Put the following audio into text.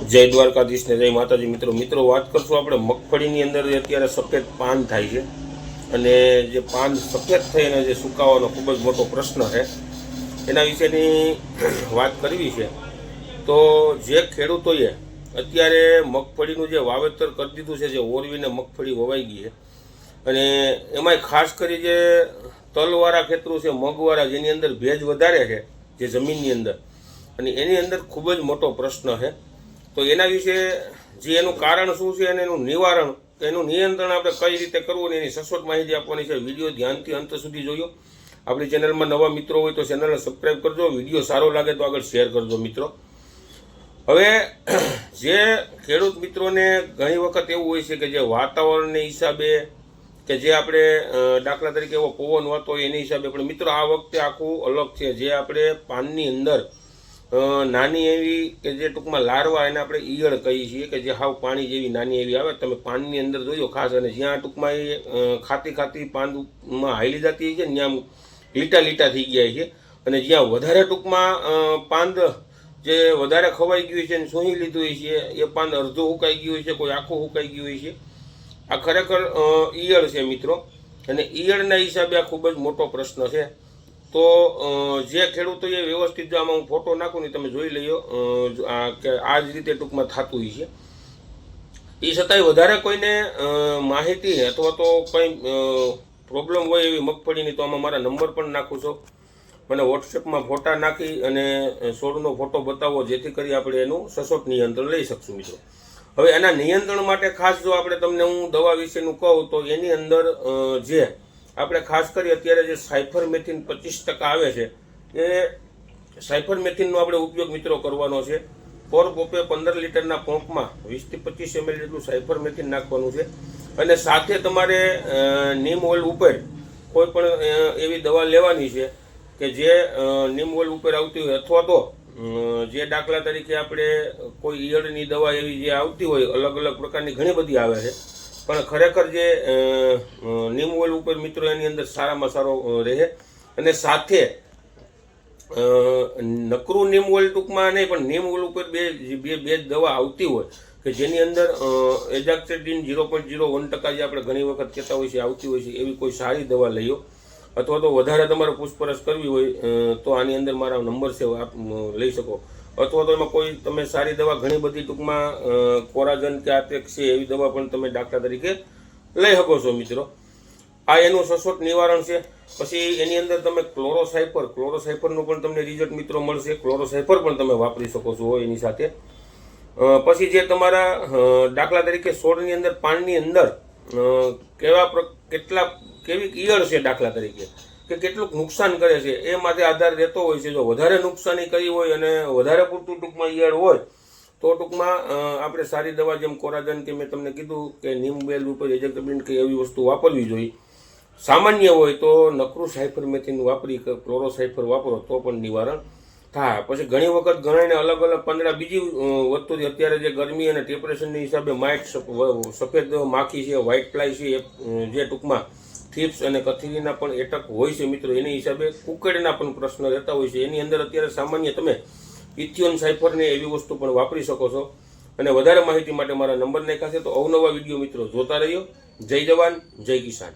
જય દ્વારકાધીશ ને જય માતાજી મિત્રો વાત કરશું આપણે મગફળીની અંદર અત્યારે સફેદ પાન થાય છે અને જે પાન સફેદ થઈને જે સુકાવાનો ખૂબ જ મોટો પ્રશ્ન છે એના વિશેની વાત કરવી છે। તો જે ખેડૂતોએ અત્યારે મગફળીનું જે વાવેતર કરી દીધું છે, જે ઓરવીને મગફળી વવાઈ ગઈ છે અને એમાંય ખાસ કરી જે તલવાળા ખેતરો છે, મગવાળા, જેની અંદર ભેજ વધારે છે જે જમીનની અંદર, અને એની અંદર ખૂબ જ મોટો પ્રશ્ન છે। તો એના વિશે જે એનું કારણ શું છે અને એનું નિવારણ, એનું નિયંત્રણ આપણે કઈ રીતે કરવું એની સચોટ માહિતી આપવાની છે। વિડીયો ધ્યાનથી અંત સુધી જોજો। આપણી ચેનલમાં નવા મિત્રો હોય તો ચેનલને સબસ્ક્રાઈબ કરજો, વિડીયો સારો લાગે તો આગળ શેર કરજો મિત્રો। હવે જે ખેડૂત મિત્રોને ઘણી વખત એવું હોય છે કે જે વાતાવરણને હિસાબે કે જે આપણે દાખલા તરીકે એવો પવન વાતો હોય એની હિસાબે, પણ મિત્રો આ વખતે આખું અલગ છે। જે આપણે પાનની અંદર નાની એવી કે જે ટૂંકમાં લારવા, એને આપણે ઈયળ કહીએ છીએ, કે જે હાવ પાણી જેવી નાની એવી આવે, તમે પાનની અંદર જોજો ખાસ, અને જ્યાં ટૂંકમાં એ ખાતી પાનમાં હાલી જતી છે ને ત્યાં લીટા લીટા થઈ ગયા છે, અને જ્યાં વધારે ટૂંકમાં પાંદ જે વધારે ખવાઈ ગયું છે અને સૂંઘી લીધું હોય છે, એ પાંદ અડધું હુકાઈ ગયું હોય છે, કોઈ આખું હુકાઈ ગયું હોય છે। આ ખરેખર ઈયળ છે મિત્રો, અને ઈયળના હિસાબે આ ખૂબ જ મોટો પ્રશ્ન છે। તો જે ખેડૂતોએ વ્યવસ્થિત, જો આમાં હું ફોટો નાખું ને તમે જોઈ લઈએ કે આ જ રીતે ટૂંકમાં થતું હોય છે। એ છતાંય વધારે કોઈને માહિતી અથવા તો કંઈ પ્રોબ્લેમ હોય એવી મગફળીની, તો આમાં મારા નંબર પણ નાખું છું, મને વોટ્સએપમાં ફોટા નાખી અને છોડનો ફોટો બતાવો, જેથી કરી આપણે એનું સચોટ નિયંત્રણ લઈ શકશું મિત્રો। હવે એના નિયંત્રણ માટે ખાસ જો આપણે તમને હું દવા વિશેનું કહું તો એની અંદર જે આપણે ખાસ કરી અત્યારે જે સાયફરમેથિન 25% આવે છે, એ સાયફરમેથિનનો આપણે ઉપયોગ મિત્રો કરવાનો છે। પર પોપે 15 લીટરના પંપમાં 20 થી 25 ml જેટલું સાયફરમેથિન નાખવાનું છે, અને સાથે તમારે નીમ ઓઇલ ઉપર કોઈ પણ એવી દવા લેવાની છે કે જે નીમ ઓઇલ ઉપર આવતી હોય, અથવા તો જે દાખલા તરીકે આપણે કોઈ ઈયળની દવા એવી જે આવતી હોય, અલગ અલગ પ્રકારની ઘણી બધી આવે છે, પણ ખરેખર જે નીમ ઓઇલ ઉપર મિત્રો એની અંદર સારામાં સારો રહે। અને સાથે નકરું નીમ ઓઇલ ટૂંકમાં નહીં, પણ નીમ ઓઇલ ઉપર બે જ દવા આવતી હોય કે જેની અંદર એઝાક્સિડિન 0.01% જે આપણે ઘણી વખત કહેતા હોય છે આવતી હોય છે, એવી કોઈ સારી દવા લઈઓ। અથવા તો વધારે તમારે પૂછપરછ કરવી હોય તો આની અંદર મારા નંબર છે, આપ લઈ શકો। અથવા તો એમાં કોઈ તમે સારી દવા ઘણી બધી ટૂંકમાં કોરાજન કે આટેક્સ છે એવી દવા પણ તમે દાખલા તરીકે લઈ શકો છો મિત્રો। આ એનું સચોટ નિવારણ છે। પછી એની અંદર તમે ક્લોરોસાઇફરનું પણ તમને રિઝલ્ટ મિત્રો મળશે, ક્લોરોસાઇફર પણ તમે વાપરી શકો છો એની સાથે। પછી જે તમારા દાખલા તરીકે છોડની અંદર, પાનની અંદર કેવી ઈયળ છે દાખલા તરીકે, કે કેટલુંક નુકસાન કરે છે, એ માટે આધાર રહેતો હોય છે। જો વધારે નુકસાની કરી હોય અને વધારે પૂરતું ટૂંકમાં ઈયળ હોય તો ટૂંકમાં આપણે સારી દવા જેમ કોરાજન કે મેં તમને કીધું કે નીમ ઓઇલ ઉપર એઝેક્ટબિન કે એવી વસ્તુ વાપરવી જોઈએ। સામાન્ય હોય તો નકરું સાયફરમેથિન વાપરી ક્લોરોસાઇફર વાપરો તો પણ નિવારણ થાય। પછી ઘણી વખત ઘણાને અલગ અલગ પાંદડા બીજી વસ્તુ, અત્યારે જે ગરમી અને ટેમ્પરેચરની હિસાબે સફેદ માખી છે, વ્હાઇટ ફ્લાય છે, જે ટૂંકમાં થીપ્સ અને કથીરીના પણ એટક હોય છે મિત્રો, એની હિસાબે કુકડના પણ પ્રશ્ન રહેતા હોય છે। એની અંદર અત્યારે સામાન્ય તમે ઇથિયોન સાયફરને એવી વસ્તુ પણ વાપરી શકો છો। અને વધારે માહિતી માટે મારા નંબર નાખ્યા છે, તો અવનવા વિડીયો મિત્રો જોતા રહ્યો। જય જવાન, જય કિસાન।